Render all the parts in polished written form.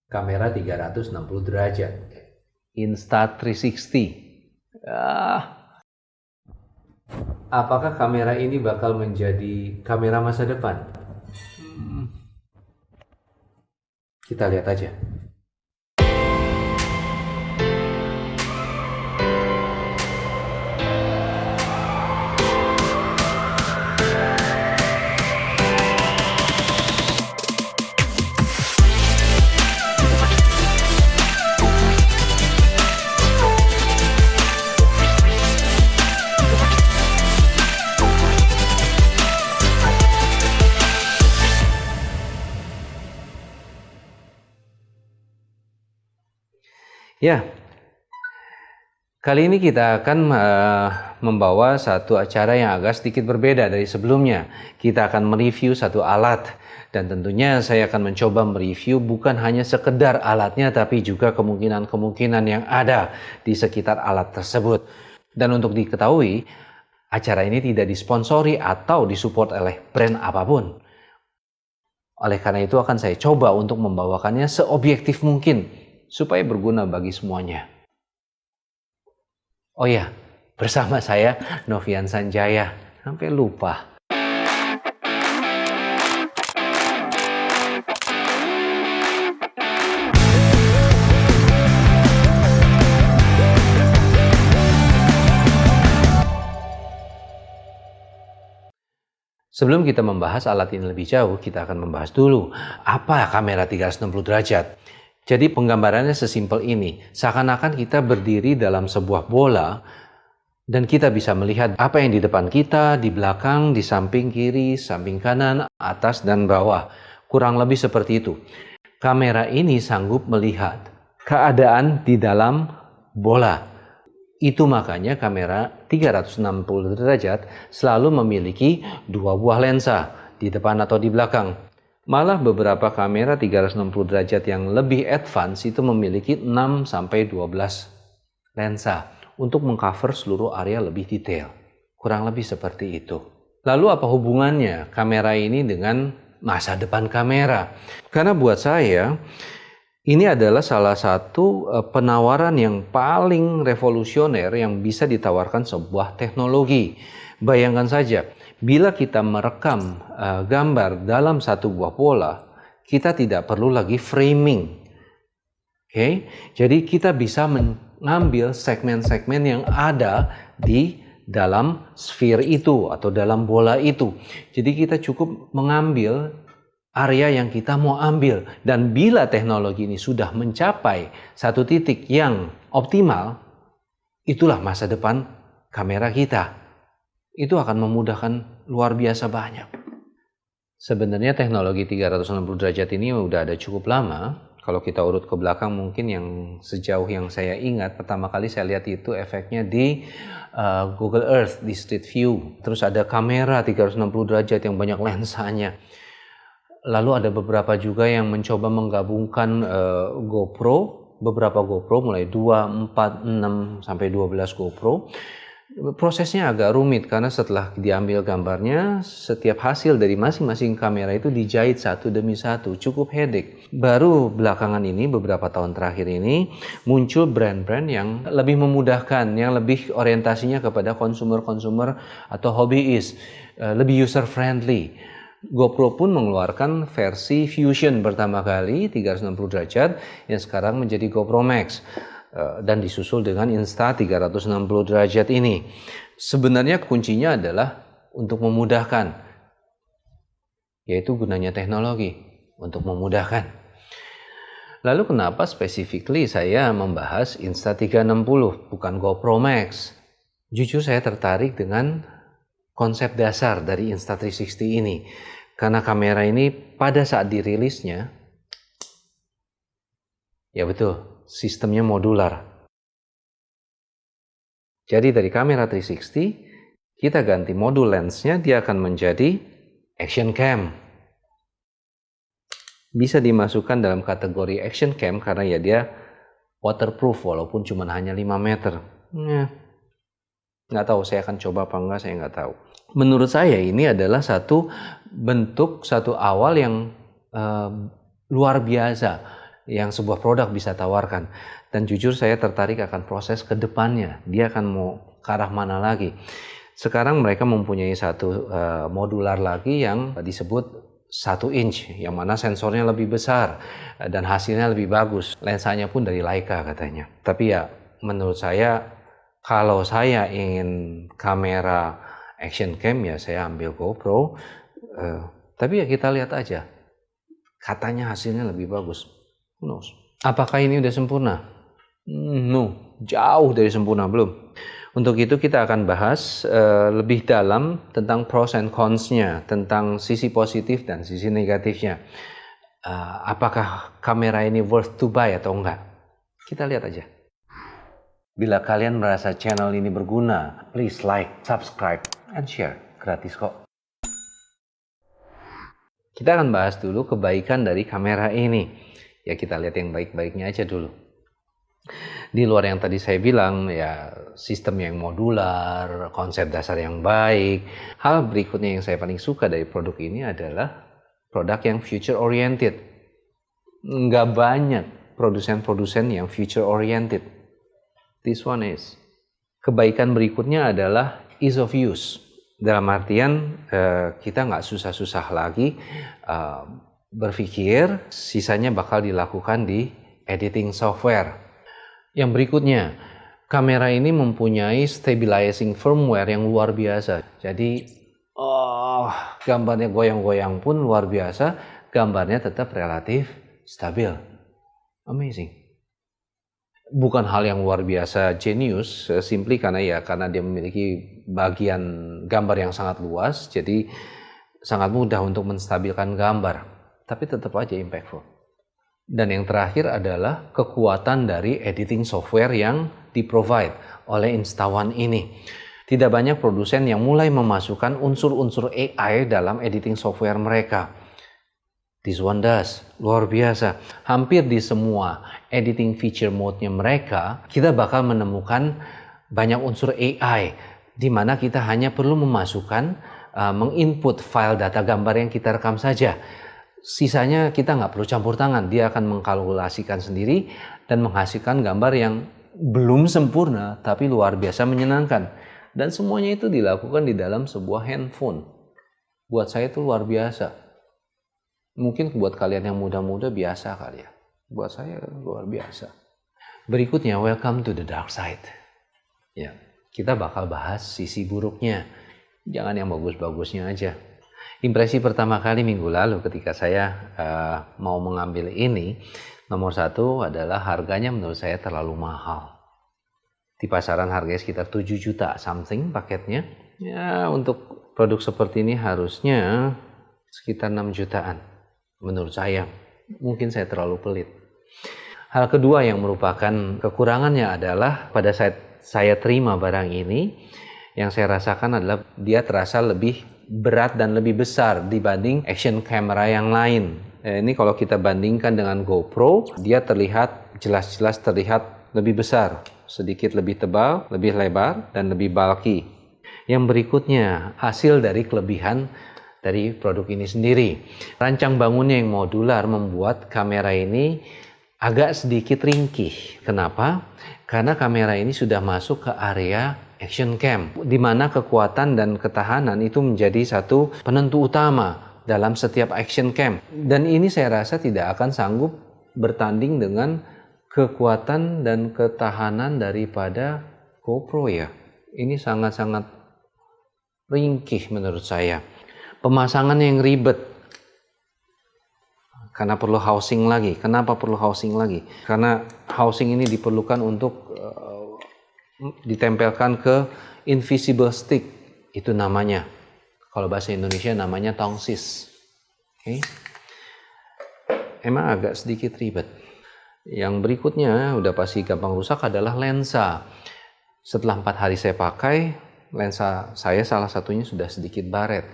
Kamera 360 derajat. Insta360. Apakah kamera ini bakal menjadi kamera masa depan? Kita lihat aja. Ya, kali ini kita akan membawa satu acara yang agak sedikit berbeda dari sebelumnya. Kita akan mereview satu alat dan tentunya saya akan mencoba mereview bukan hanya sekedar alatnya tapi juga kemungkinan-kemungkinan yang ada di sekitar alat tersebut. Dan untuk diketahui, acara ini tidak disponsori atau disupport oleh brand apapun. Oleh karena itu akan saya coba untuk membawakannya seobjektif mungkin supaya berguna bagi semuanya. Oh ya, bersama saya Novian Sanjaya. Sampai lupa. Sebelum kita membahas alat ini lebih jauh, kita akan membahas dulu apa kamera 360 derajat. Jadi penggambarannya sesimpel ini, seakan-akan kita berdiri dalam sebuah bola dan kita bisa melihat apa yang di depan kita, di belakang, di samping kiri, samping kanan, atas dan bawah. Kurang lebih seperti itu. Kamera ini sanggup melihat keadaan di dalam bola. Itu makanya kamera 360 derajat selalu memiliki dua buah lensa di depan atau di belakang. Malah beberapa kamera 360 derajat yang lebih advance itu memiliki 6-12 lensa untuk mengcover seluruh area lebih detail. Kurang lebih seperti itu. Lalu apa hubungannya kamera ini dengan masa depan kamera? Karena buat saya, ini adalah salah satu penawaran yang paling revolusioner yang bisa ditawarkan sebuah teknologi. Bayangkan saja, bila kita merekam gambar dalam satu buah bola, kita tidak perlu lagi framing. Oke, jadi kita bisa mengambil segmen-segmen yang ada di dalam sphere itu atau dalam bola itu. Jadi kita cukup mengambil area yang kita mau ambil. Dan bila teknologi ini sudah mencapai satu titik yang optimal, itulah masa depan kamera kita. Itu akan memudahkan luar biasa banyak. Sebenarnya teknologi 360 derajat ini udah ada cukup lama. Kalau kita urut ke belakang mungkin yang sejauh yang saya ingat, pertama kali saya lihat itu efeknya di Google Earth, di Street View. Terus ada kamera 360 derajat yang banyak lensanya. Lalu ada beberapa juga yang mencoba menggabungkan GoPro, beberapa GoPro mulai 2, 4, 6 sampai 12 GoPro. Prosesnya agak rumit karena setelah diambil gambarnya, setiap hasil dari masing-masing kamera itu dijahit satu demi satu, cukup headache. Baru belakangan ini, beberapa tahun terakhir ini, muncul brand-brand yang lebih memudahkan, yang lebih orientasinya kepada konsumer-konsumer atau hobbyist, lebih user-friendly. GoPro pun mengeluarkan versi Fusion pertama kali 360 derajat yang sekarang menjadi GoPro Max dan disusul dengan Insta 360 derajat ini. Sebenarnya kuncinya adalah untuk memudahkan, yaitu gunanya teknologi untuk memudahkan. Lalu kenapa specifically saya membahas Insta 360 bukan GoPro Max? Jujur saya tertarik dengan konsep dasar dari Insta360 ini. Karena kamera ini pada saat dirilisnya, ya betul, sistemnya modular. Jadi dari kamera 360, kita ganti modul lensnya, dia akan menjadi action cam. Bisa dimasukkan dalam kategori action cam karena ya dia waterproof walaupun cuma hanya 5 meter. Nggak tahu, saya akan coba apa enggak, saya nggak tahu. Menurut saya ini adalah satu bentuk, satu awal yang luar biasa yang sebuah produk bisa tawarkan. Dan jujur saya tertarik akan proses ke depannya. Dia akan mau ke arah mana lagi. Sekarang mereka mempunyai satu modular lagi yang disebut 1 inch, yang mana sensornya lebih besar dan hasilnya lebih bagus. Lensanya pun dari Leica katanya. Tapi ya menurut saya, kalau saya ingin kamera action cam ya saya ambil GoPro. Tapi ya kita lihat aja. Katanya hasilnya lebih bagus. Who knows? Apakah ini udah sempurna? No, jauh dari sempurna belum. Untuk itu kita akan bahas lebih dalam tentang pros and cons-nya, tentang sisi positif dan sisi negatifnya. Apakah kamera ini worth to buy atau enggak? Kita lihat aja. Bila kalian merasa channel ini berguna, please like, subscribe, and share. Gratis kok. Kita akan bahas dulu kebaikan dari kamera ini. Ya kita lihat yang baik-baiknya aja dulu. Di luar yang tadi saya bilang, ya sistem yang modular, konsep dasar yang baik. Hal berikutnya yang saya paling suka dari produk ini adalah produk yang future oriented. Nggak banyak produsen-produsen yang future oriented. This one is. Kebaikan berikutnya adalah ease of use. Dalam artian kita nggak susah-susah lagi berpikir, sisanya bakal dilakukan di editing software. Yang berikutnya, kamera ini mempunyai stabilizing firmware yang luar biasa. Jadi, gambarnya goyang-goyang pun luar biasa, gambarnya tetap relatif stabil. Amazing. Bukan hal yang luar biasa jenius, simply karena dia memiliki bagian gambar yang sangat luas, jadi sangat mudah untuk menstabilkan gambar, tapi tetap aja impactful. Dan yang terakhir adalah kekuatan dari editing software yang di-provide oleh Insta1 ini. Tidak banyak produsen yang mulai memasukkan unsur-unsur AI dalam editing software mereka. This one does, luar biasa. Hampir di semua editing feature mode-nya mereka, kita bakal menemukan banyak unsur AI, di mana kita hanya perlu memasukkan, menginput file data gambar yang kita rekam saja. Sisanya kita nggak perlu campur tangan, dia akan mengkalkulasikan sendiri dan menghasilkan gambar yang belum sempurna tapi luar biasa menyenangkan. Dan semuanya itu dilakukan di dalam sebuah handphone. Buat saya itu luar biasa. Mungkin buat kalian yang muda-muda biasa kali ya. Buat saya luar biasa. Berikutnya, welcome to the dark side. Ya, kita bakal bahas sisi buruknya. Jangan yang bagus-bagusnya aja. Impresi pertama kali minggu lalu ketika saya mau mengambil ini, nomor satu adalah harganya menurut saya terlalu mahal. Di pasaran harganya sekitar 7 juta something paketnya. Ya untuk produk seperti ini harusnya sekitar 6 jutaan menurut saya. Mungkin saya terlalu pelit. Hal kedua yang merupakan kekurangannya adalah pada saat saya terima barang ini, yang saya rasakan adalah dia terasa lebih berat dan lebih besar dibanding action camera yang lain. Ini kalau kita bandingkan dengan GoPro, dia jelas-jelas terlihat lebih besar, sedikit lebih tebal, lebih lebar, dan lebih bulky. Yang berikutnya, hasil dari kelebihan dari produk ini sendiri. Rancang bangunnya yang modular membuat kamera ini agak sedikit ringkih. Kenapa? Karena kamera ini sudah masuk ke area action cam, di mana kekuatan dan ketahanan itu menjadi satu penentu utama dalam setiap action cam. Dan ini saya rasa tidak akan sanggup bertanding dengan kekuatan dan ketahanan daripada GoPro ya. Ini sangat-sangat ringkih menurut saya. Pemasangan yang ribet. Karena perlu housing lagi. Kenapa perlu housing lagi? Karena housing ini diperlukan untuk ditempelkan ke invisible stick, itu namanya, kalau bahasa Indonesia namanya tongsis. Okay. Emang agak sedikit ribet. Yang berikutnya udah pasti gampang rusak adalah lensa. Setelah 4 hari saya pakai, lensa saya salah satunya sudah sedikit baret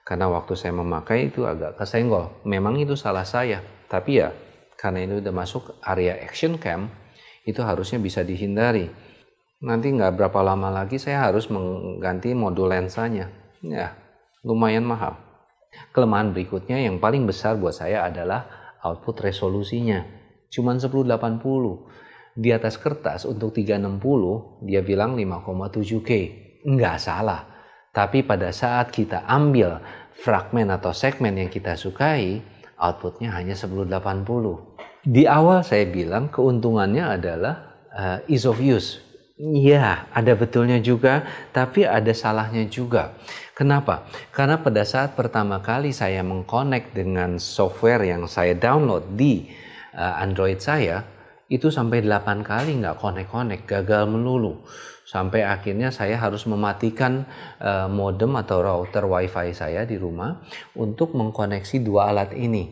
karena waktu saya memakai itu agak kesenggol. Memang itu salah saya, tapi ya karena ini udah masuk area action cam, itu harusnya bisa dihindari. Nanti nggak berapa lama lagi saya harus mengganti modul lensanya. Ya, lumayan mahal. Kelemahan berikutnya yang paling besar buat saya adalah output resolusinya. cuman 1080. Di atas kertas untuk 360 dia bilang 5,7K. Nggak salah. Tapi pada saat kita ambil fragmen atau segmen yang kita sukai, outputnya hanya 1080. Di awal saya bilang keuntungannya adalah ease of use. Iya, ada betulnya juga, tapi ada salahnya juga. Kenapa? Karena pada saat pertama kali saya mengkonek dengan software yang saya download di Android saya, itu sampai 8 kali nggak konek-konek, gagal melulu. Sampai akhirnya saya harus mematikan modem atau router wifi saya di rumah untuk mengkoneksi dua alat ini.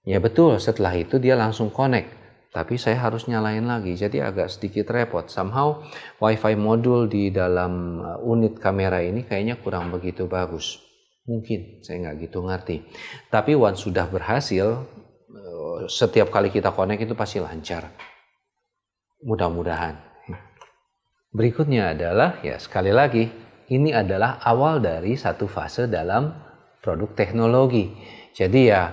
Ya betul, setelah itu dia langsung connect. Tapi saya harus nyalain lagi, jadi agak sedikit repot. Somehow wifi modul di dalam unit kamera ini kayaknya kurang begitu bagus. Mungkin, saya nggak gitu ngerti. Tapi once sudah berhasil, setiap kali kita connect itu pasti lancar. Mudah-mudahan. Berikutnya adalah, ya sekali lagi, ini adalah awal dari satu fase dalam produk teknologi. Jadi ya,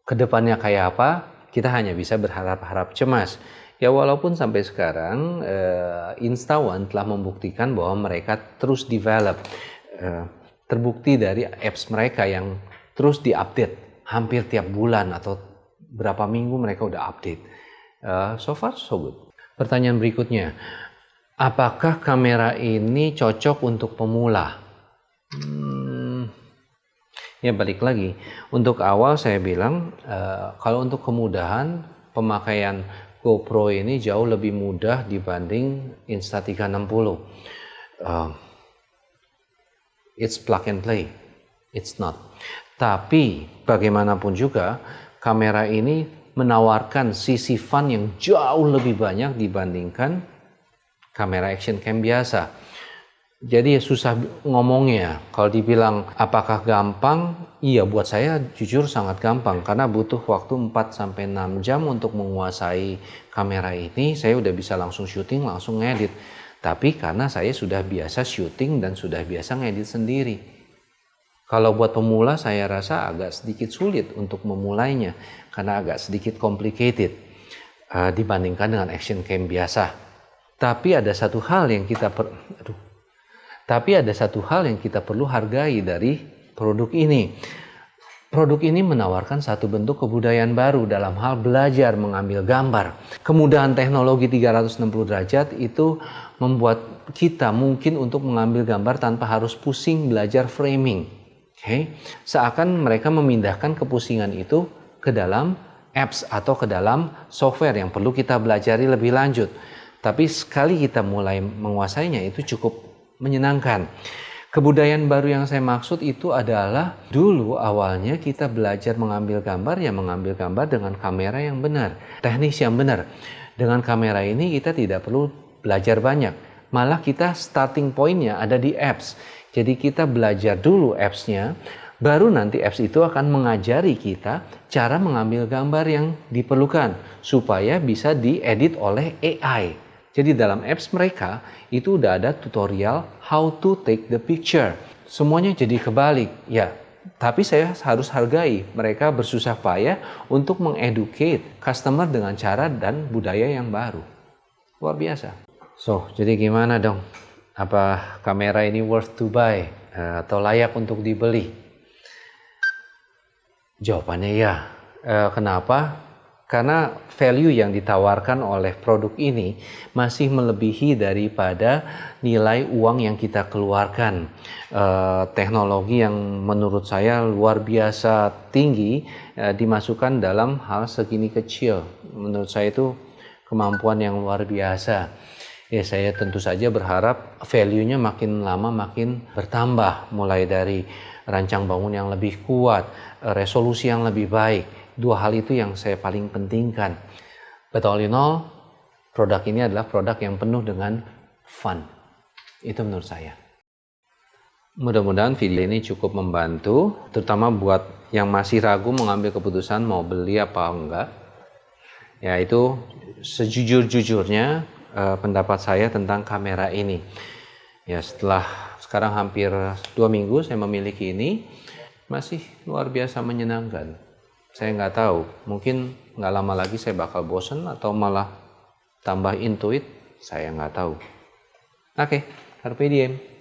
kedepannya kayak apa, kita hanya bisa berharap-harap cemas. Ya walaupun sampai sekarang, Instaone telah membuktikan bahwa mereka terus develop. Terbukti dari apps mereka yang terus diupdate hampir tiap bulan atau berapa minggu mereka udah update. So far so good. Pertanyaan berikutnya, apakah kamera ini cocok untuk pemula? Ya balik lagi, untuk awal saya bilang kalau untuk kemudahan pemakaian GoPro ini jauh lebih mudah dibanding Insta360. It's plug and play, it's not. Tapi bagaimanapun juga kamera ini menawarkan sisi fun yang jauh lebih banyak dibandingkan kamera action cam biasa. Jadi susah ngomongnya. Kalau dibilang apakah gampang? Iya, buat saya jujur sangat gampang karena butuh waktu 4-6 jam untuk menguasai kamera ini. Saya udah bisa langsung syuting, langsung ngedit. Tapi karena saya sudah biasa syuting dan sudah biasa ngedit sendiri. Kalau buat pemula saya rasa agak sedikit sulit untuk memulainya karena agak sedikit complicated dibandingkan dengan action cam biasa. Tapi ada satu hal yang kita perlu hargai dari produk ini. Produk ini menawarkan satu bentuk kebudayaan baru dalam hal belajar mengambil gambar. Kemudahan teknologi 360 derajat itu membuat kita mungkin untuk mengambil gambar tanpa harus pusing belajar framing. Okay? Seakan mereka memindahkan kepusingan itu ke dalam apps atau ke dalam software yang perlu kita belajari lebih lanjut. Tapi sekali kita mulai menguasainya itu cukup menyenangkan. Kebudayaan baru yang saya maksud itu adalah dulu awalnya kita belajar mengambil gambar, ya mengambil gambar dengan kamera yang benar, teknis yang benar. Dengan kamera ini kita tidak perlu belajar banyak, malah kita starting point-nya ada di apps. Jadi kita belajar dulu apps-nya, baru nanti apps itu akan mengajari kita cara mengambil gambar yang diperlukan supaya bisa diedit oleh AI. Jadi dalam apps mereka itu udah ada tutorial how to take the picture. Semuanya jadi kebalik. Ya, tapi saya harus hargai mereka bersusah payah untuk mengeducate customer dengan cara dan budaya yang baru. Luar biasa. So, jadi gimana dong? Apa kamera ini worth to buy atau layak untuk dibeli? Jawabannya ya. Kenapa? Karena value yang ditawarkan oleh produk ini masih melebihi daripada nilai uang yang kita keluarkan. Teknologi yang menurut saya luar biasa tinggi dimasukkan dalam hal segini kecil. Menurut saya itu kemampuan yang luar biasa. Ya, saya tentu saja berharap value-nya makin lama makin bertambah. Mulai dari rancang bangun yang lebih kuat, resolusi yang lebih baik. Dua hal itu yang saya paling pentingkan. But all in all, produk ini adalah produk yang penuh dengan fun. Itu menurut saya. Mudah-mudahan video ini cukup membantu, terutama buat yang masih ragu mengambil keputusan mau beli apa enggak. Ya, itu sejujur-jujurnya pendapat saya tentang kamera ini. Ya, setelah sekarang hampir 2 minggu saya memiliki ini, masih luar biasa menyenangkan. Saya nggak tahu, mungkin nggak lama lagi saya bakal bosen atau malah tambah intuit, saya nggak tahu. Oke, carpe diem.